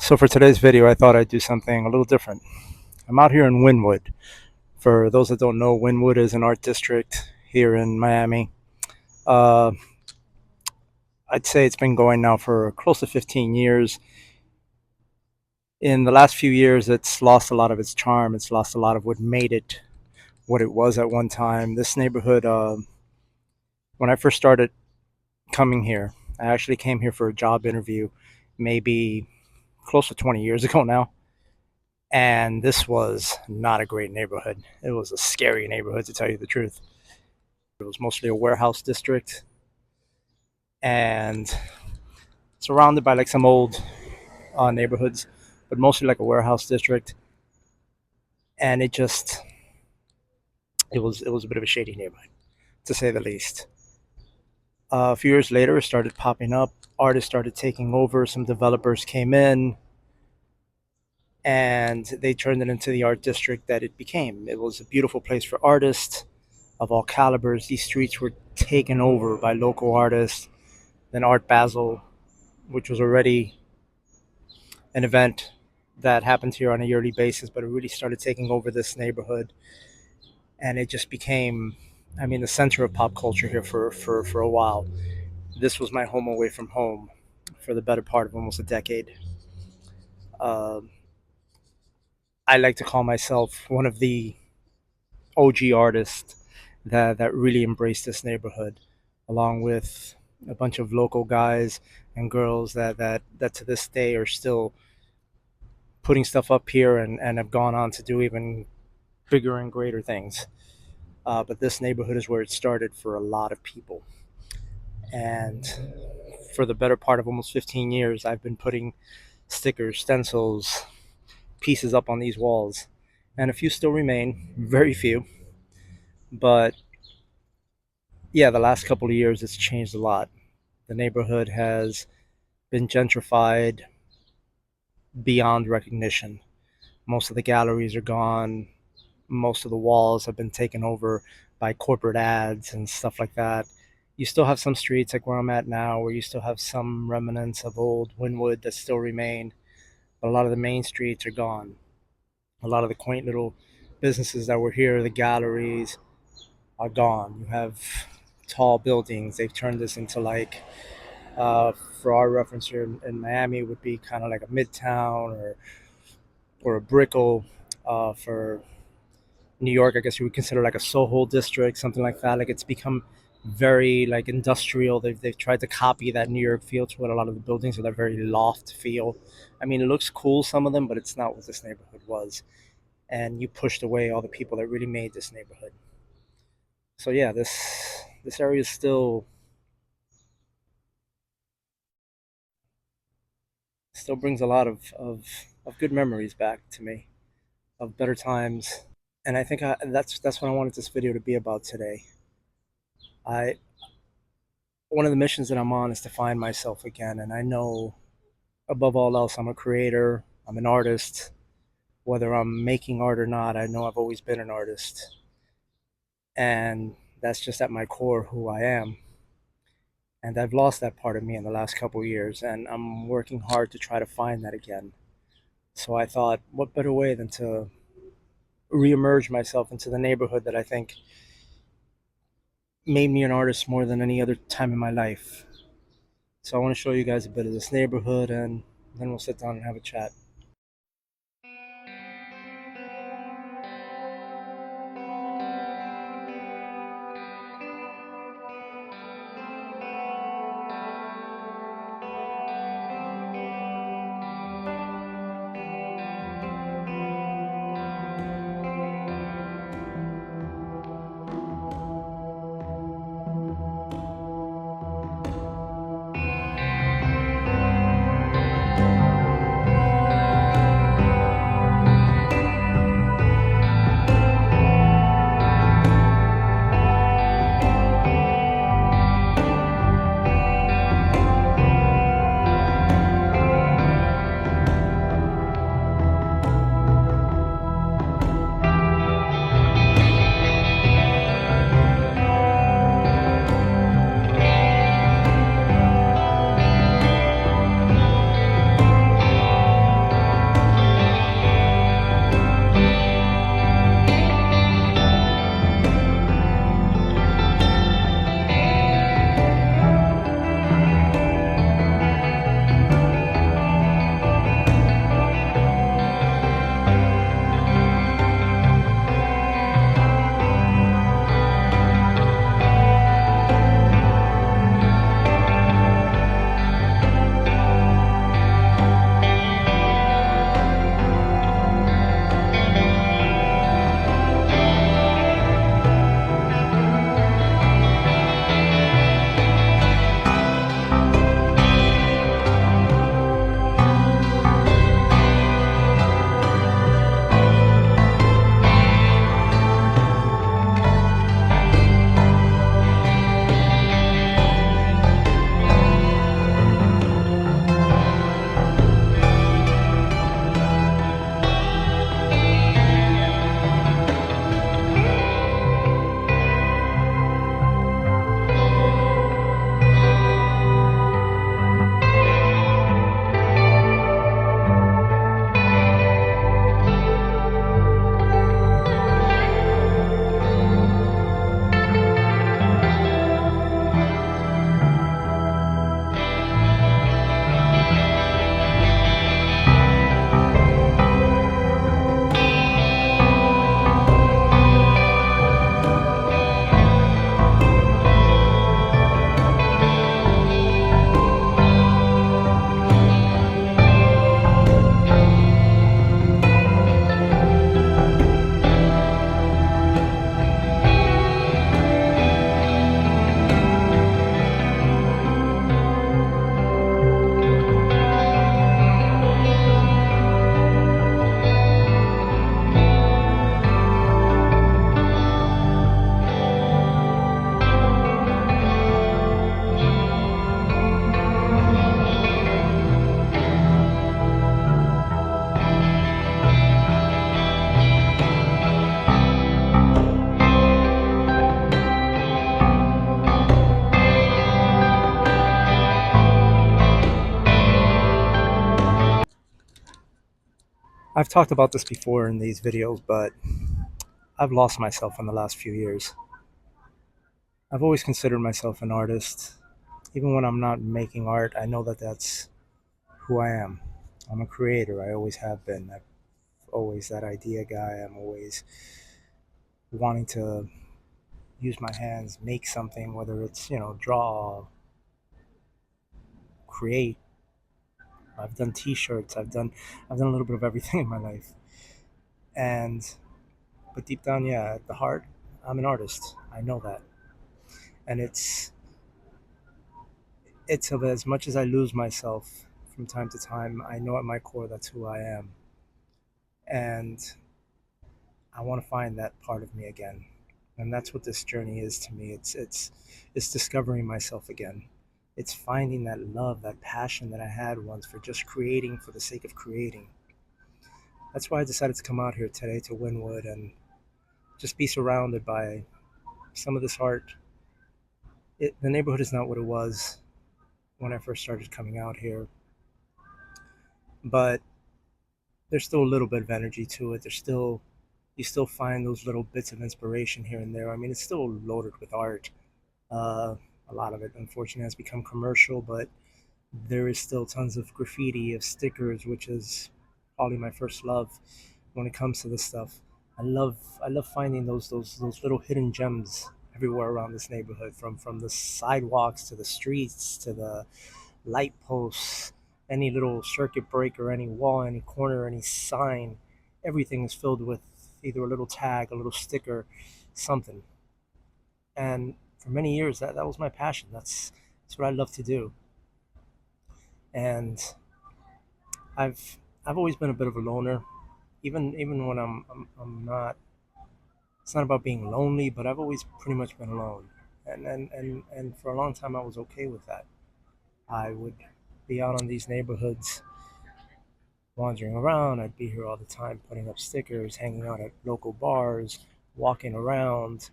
So for today's video, I thought I'd do something a little different. I'm out here in Wynwood. For those that don't know, Wynwood is an art district here in Miami. Uh, I'd say it's been going now for close to 15 years. In the last few years, it's lost a lot of its charm. It's lost a lot of what made it what it was at one time. This neighborhood, when I first started coming here, I actually came here for a job interview maybe close to 20 years ago now. And this was not a great neighborhood. It was a scary neighborhood, to tell you the truth. It was mostly a warehouse district and surrounded by like some old neighborhoods, but mostly like a warehouse district. And it was a bit of a shady neighborhood, to say the least. A few years later, it started popping up. Artists started taking over. Some developers came in, and they turned it into the art district that it became. It was a beautiful place for artists of all calibers. These streets were taken over by local artists. Then Art Basel, which was already an event that happened here on a yearly basis, but it really started taking over this neighborhood. And it just became, I mean, the center of pop culture here for a while. This was my home away from home for the better part of almost a decade. Uh, I like to call myself one of the OG artists that really embraced this neighborhood, along with a bunch of local guys and girls that to this day are still putting stuff up here and have gone on to do even bigger and greater things. But this neighborhood is where it started for a lot of people. And for the better part of almost 15 years, I've been putting stickers, stencils, pieces up on these walls. And a few still remain, very few. But yeah, the last couple of years, it's changed a lot. The neighborhood has been gentrified beyond recognition. Most of the galleries are gone. Most of the walls have been taken over by corporate ads and stuff like that. You still have some streets like where I'm at now, where you still have some remnants of old Wynwood that still remain, but a lot of the main streets are gone. A lot of the quaint little businesses that were here, the galleries, are gone. You have tall buildings. They've turned this into like, uh, for our reference here in Miami, would be kind of like a Midtown or a Brickell. For New York, I guess you would consider like a Soho district, something like that. Like it's become very like industrial. They've tried to copy that New York feel to it. A lot of the buildings have that very loft feel. I mean, it looks cool, some of them, but it's not what this neighborhood was. And you pushed away all the people that really made this neighborhood. So yeah, this area is still brings a lot of good memories back to me, of better times. And I think that's what I wanted this video to be about today. I One of the missions that I'm on is to find myself again, and I know above all else I'm a creator, I'm an artist. Whether I'm making art or not, I know I've always been an artist. And that's just at my core who I am. And I've lost that part of me in the last couple of years, and I'm working hard to try to find that again. So I thought, what better way than to reemerge myself into the neighborhood that I think made me an artist more than any other time in my life. So I want to show you guys a bit of this neighborhood, and then we'll sit down and have a chat. I've talked about this before in these videos, but I've lost myself in the last few years. I've always considered myself an artist. Even when I'm not making art, I know that that's who I am. I'm a creator. I always have been. I'm always that idea guy. I'm always wanting to use my hands, make something, whether it's, draw, create. I've done t-shirts. I've done a little bit of everything in my life. And but deep down, yeah, at the heart, I'm an artist. I know that. And it's of as much as I lose myself from time to time, I know at my core that's who I am. And I want to find that part of me again. And that's what this journey is to me. It's discovering myself again. It's finding that love, that passion that I had once for just creating for the sake of creating. That's why I decided to come out here today to Wynwood and just be surrounded by some of this art. The neighborhood is not what it was when I first started coming out here, but there's still a little bit of energy to it. There's still You still find those little bits of inspiration here and there. I mean, it's still loaded with art. Uh, a lot of it, unfortunately, has become commercial, but there is still tons of graffiti, of stickers, which is probably my first love when it comes to this stuff. I love finding those little hidden gems everywhere around this neighborhood, from the sidewalks to the streets to the light posts, any little circuit breaker, any wall, any corner, any sign. Everything is filled with either a little tag, a little sticker, something. And for many years, that was my passion. That's what I love to do. And I've always been a bit of a loner, even when I'm not. It's not about being lonely, but I've always pretty much been alone. And for a long time, I was okay with that. I would be out on these neighborhoods wandering around. I'd be here all the time, putting up stickers, hanging out at local bars, walking around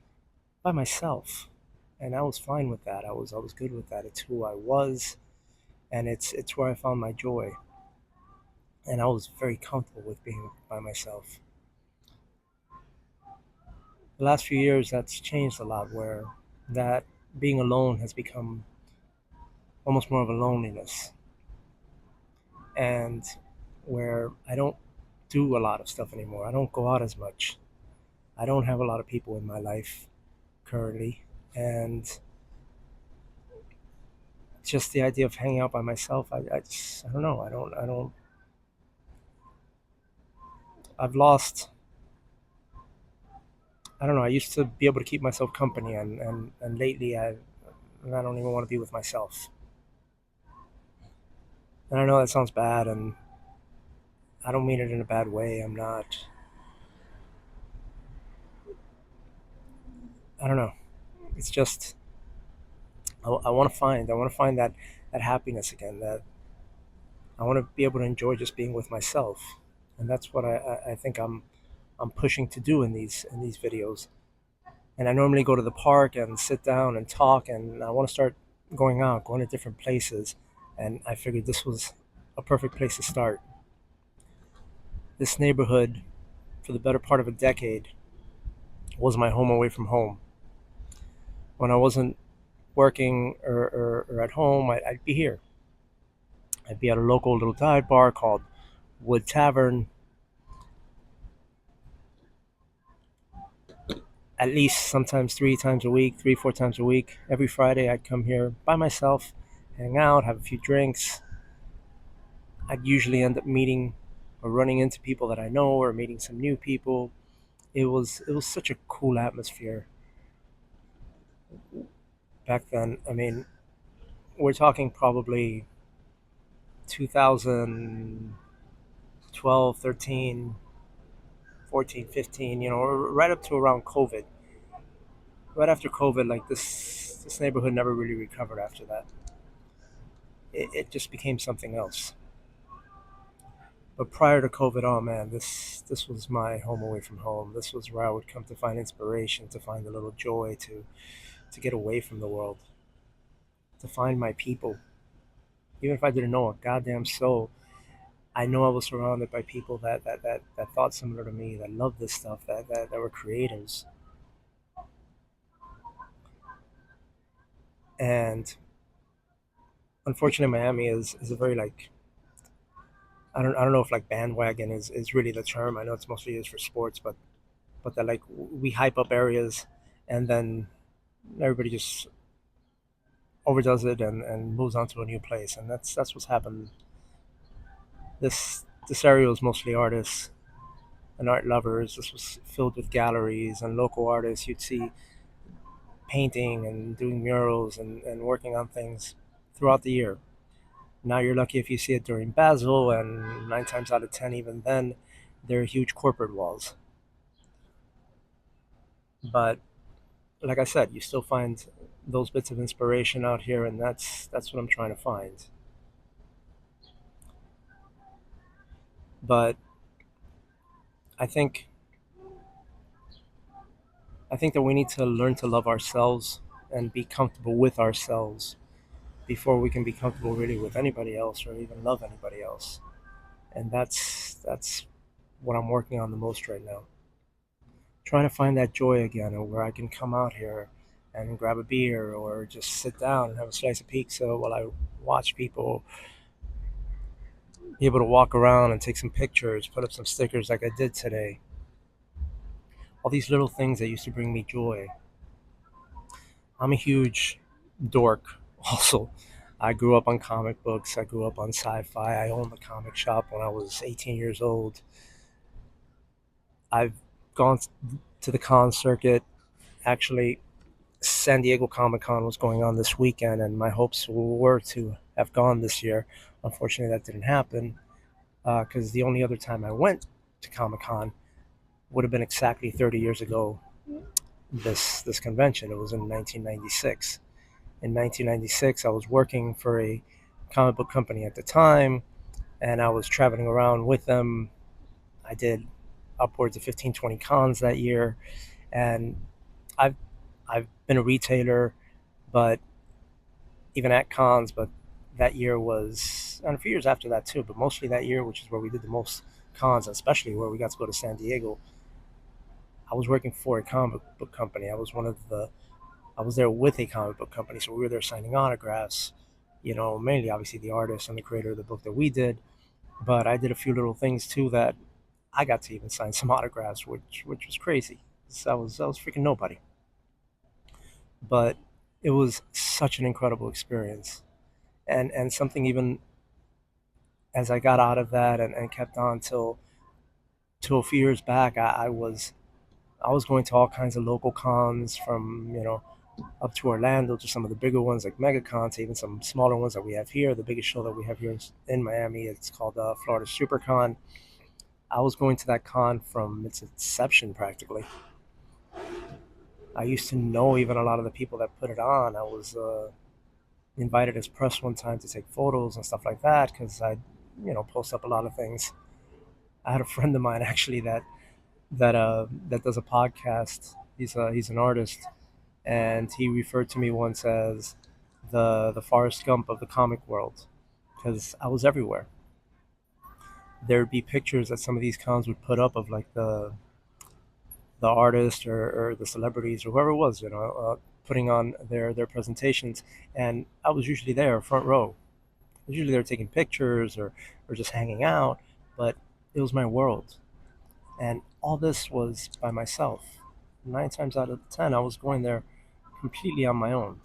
by myself, and I was fine with that. I was good with that. It's who I was, and it's where I found my joy, and I was very comfortable with being by myself. The last few years, that's changed a lot, where that being alone has become almost more of a loneliness, and where I don't do a lot of stuff anymore. I don't go out as much. I don't have a lot of people in my life currently, and just the idea of hanging out by myself, I don't know. I've lost. I don't know. I used to be able to keep myself company, and lately I don't even want to be with myself. And I know that sounds bad, and I don't mean it in a bad way. I'm not. I don't know. It's just I want to find that happiness again. That I want to be able to enjoy just being with myself, and that's what I think I'm pushing to do in these videos. And I normally go to the park and sit down and talk, and I want to start going out, going to different places. And I figured this was a perfect place to start. This neighborhood, for the better part of a decade, was my home away from home. When I wasn't working or at home, I'd be here. I'd be at a local little dive bar called Wood Tavern. At least sometimes 3 times a week, 4 times a week. Every Friday, I'd come here by myself, hang out, have a few drinks. I'd usually end up meeting or running into people that I know or meeting some new people. It was such a cool atmosphere back then. I mean, we're talking probably 2012, 13, 14, 15, right up to around COVID. Right after COVID, like this neighborhood never really recovered after that. It just became something else. But prior to COVID, oh man, this was my home away from home. This was where I would come to find inspiration, to find a little joy, to get away from the world, to find my people. Even if I didn't know a goddamn soul, I know I was surrounded by people that thought similar to me, that loved this stuff, that were creatives. And unfortunately, Miami is a very like, I don't know if like bandwagon is really the term. I know it's mostly used for sports, but that like we hype up areas, and then everybody just overdoes it and moves on to a new place, and that's what's happened. This area was mostly artists and art lovers. This was filled with galleries and local artists. You'd see painting and doing murals and working on things throughout the year. Now you're lucky if you see it during Basel, and 9 times out of 10, even then, they're huge corporate walls. But like I said, you still find those bits of inspiration out here, and that's what I'm trying to find. But I think I think that we need to learn to love ourselves and be comfortable with ourselves before we can be comfortable really with anybody else or even love anybody else. And that's what I'm working on the most right now. Trying to find that joy again, or where I can come out here and grab a beer or just sit down and have a slice of pizza while I watch people be able to walk around and take some pictures, put up some stickers like I did today. All these little things that used to bring me joy. I'm a huge dork also. I grew up on comic books. I grew up on sci-fi. I owned a comic shop when I was 18 years old. I've gone to the con circuit. Actually, San Diego Comic Con was going on this weekend, and my hopes were to have gone this year. Unfortunately, that didn't happen because the only other time I went to Comic Con would have been exactly 30 years ago. This convention. It was in 1996. In 1996, I was working for a comic book company at the time, and I was traveling around with them. I did upwards of 15, 20 cons that year, and I've I've been a retailer, but even at cons. But that year was, and a few years after that too, but mostly that year, which is where we did the most cons, especially where we got to go to San Diego. I was working for a comic book company. I was there with a comic book company, so we were there signing autographs. Mainly obviously the artist and the creator of the book that we did, but I did a few little things too that I got to even sign some autographs, which was crazy. So I was freaking nobody, but it was such an incredible experience, and something even as I got out of that and kept on till a few years back, I was going to all kinds of local cons from up to Orlando to some of the bigger ones like MegaCon to even some smaller ones that we have here. The biggest show that we have here in Miami, it's called Florida SuperCon. I was going to that con from its inception practically. I used to know even a lot of the people that put it on. I was invited as press one time to take photos and stuff like that because I, post up a lot of things. I had a friend of mine actually that does a podcast. He's an artist, and he referred to me once as the Forrest Gump of the comic world because I was everywhere. There'd be pictures that some of these cons would put up of like the artist or the celebrities or whoever it was, putting on their presentations, and I was usually there, front row. I was usually there taking pictures or just hanging out, but it was my world, and all this was by myself. 9 times out of 10, I was going there completely on my own,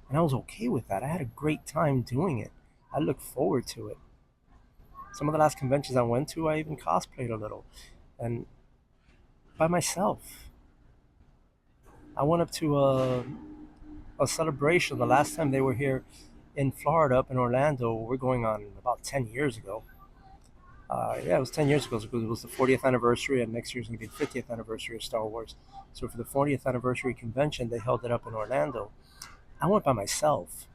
and I was okay with that. I had a great time doing it. I looked forward to it. Some of the last conventions I went to, I even cosplayed a little, and by myself. I went up to a celebration the last time they were here in Florida, up in Orlando. We're going on about 10 years ago. Yeah, it was 10 years ago because it was the 40th anniversary, and next year's going to be the 50th anniversary of Star Wars. So for the 40th anniversary convention, they held it up in Orlando. I went by myself.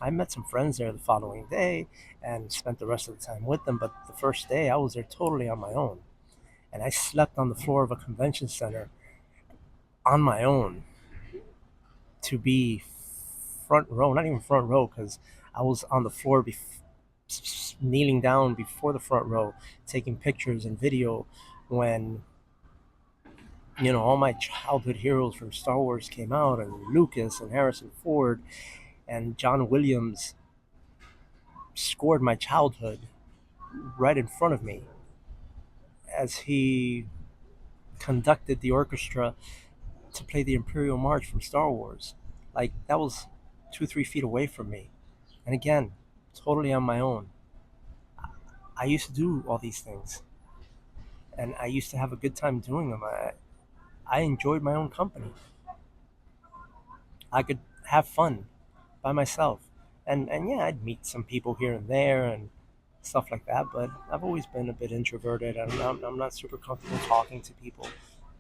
I met some friends there the following day and spent the rest of the time with them. But the first day, I was there totally on my own. And I slept on the floor of a convention center on my own to be front row, not even front row, because I was on the floor kneeling down before the front row, taking pictures and video when all my childhood heroes from Star Wars came out, and Lucas and Harrison Ford and John Williams scored my childhood right in front of me as he conducted the orchestra to play the Imperial March from Star Wars. Like, that was 2, 3 feet away from me. And again, totally on my own. I used to do all these things, and I used to have a good time doing them. I enjoyed my own company. I could have fun by myself. And yeah, I'd meet some people here and there and stuff like that, but I've always been a bit introverted. I'm not super comfortable talking to people.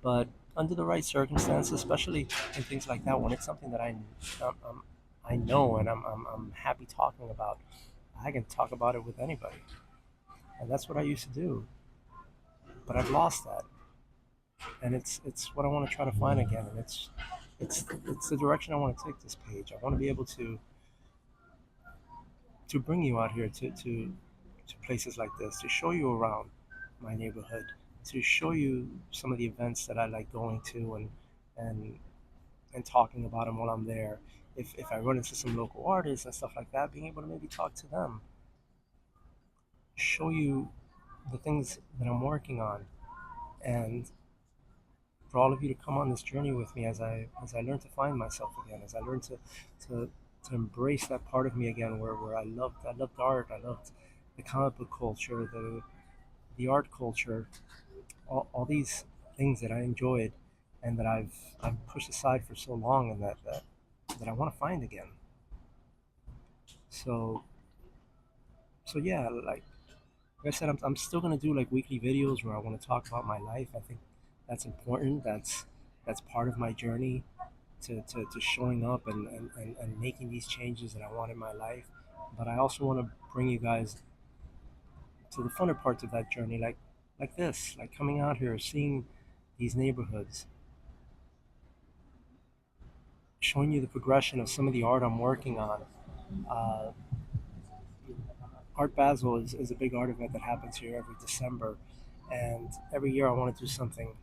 But under the right circumstances, especially in things like that, when it's something that I know and I'm happy talking about, I can talk about it with anybody. And that's what I used to do. But I've lost that. And it's what I want to try to find again. And it's the direction I want to take this page. I want to be able to bring you out here to places like this, to show you around my neighborhood, to show you some of the events that I like going to, and and talking about them while I'm there. If I run into some local artists and stuff like that, being able to maybe talk to them, show you the things that I'm working on, and for all of you to come on this journey with me as I learn to find myself again, as I learn to to embrace that part of me again, where I loved art, I loved the comic book culture, the art culture, all these things that I enjoyed and that I've pushed aside for so long, and that I want to find again. So yeah, like I said, I'm still gonna do like weekly videos where I want to talk about my life. I think that's important. That's part of my journey to showing up and making these changes that I want in my life. But I also want to bring you guys to the funner parts of that journey, like this, like coming out here, seeing these neighborhoods, showing you the progression of some of the art I'm working on. Uh, Art Basel is a big art event that happens here every December, and every year I want to do something.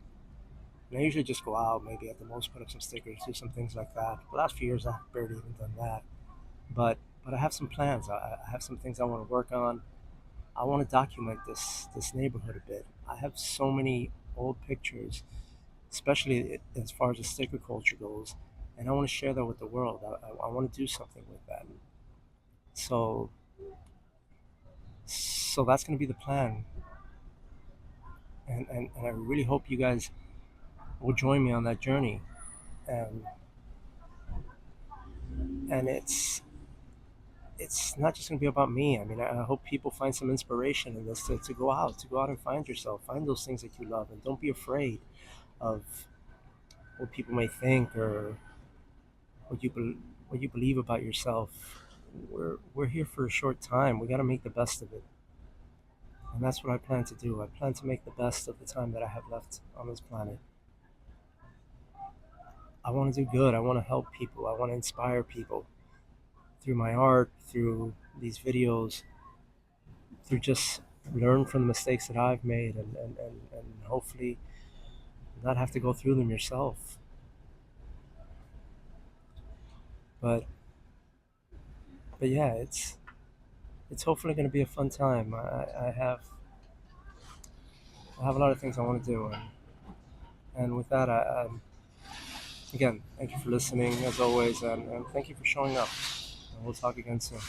And I usually just go out, maybe at the most put up some stickers, do some things like that. The last few years I've barely even done that, but I have some plans. I have some things I want to work on. I want to document this neighborhood a bit. I have so many old pictures, especially as far as the sticker culture goes, and I want to share that with the world. I want to do something with that. So that's going to be the plan, and I really hope you guys will join me on that journey. And it's not just going to be about me. I mean, I hope people find some inspiration in this to go out and find yourself, find those things that you love, and don't be afraid of what people may think or what what you believe about yourself. We're here for a short time. We got to make the best of it, and that's what I plan to do. I plan to make the best of the time that I have left on this planet. I want to do good. I want to help people. I want to inspire people through my art, through these videos, through just learn from the mistakes that I've made, and hopefully not have to go through them yourself. But yeah, it's hopefully going to be a fun time. I have a lot of things I want to do, and with that, again, thank you for listening as always, and thank you for showing up. And we'll talk again soon.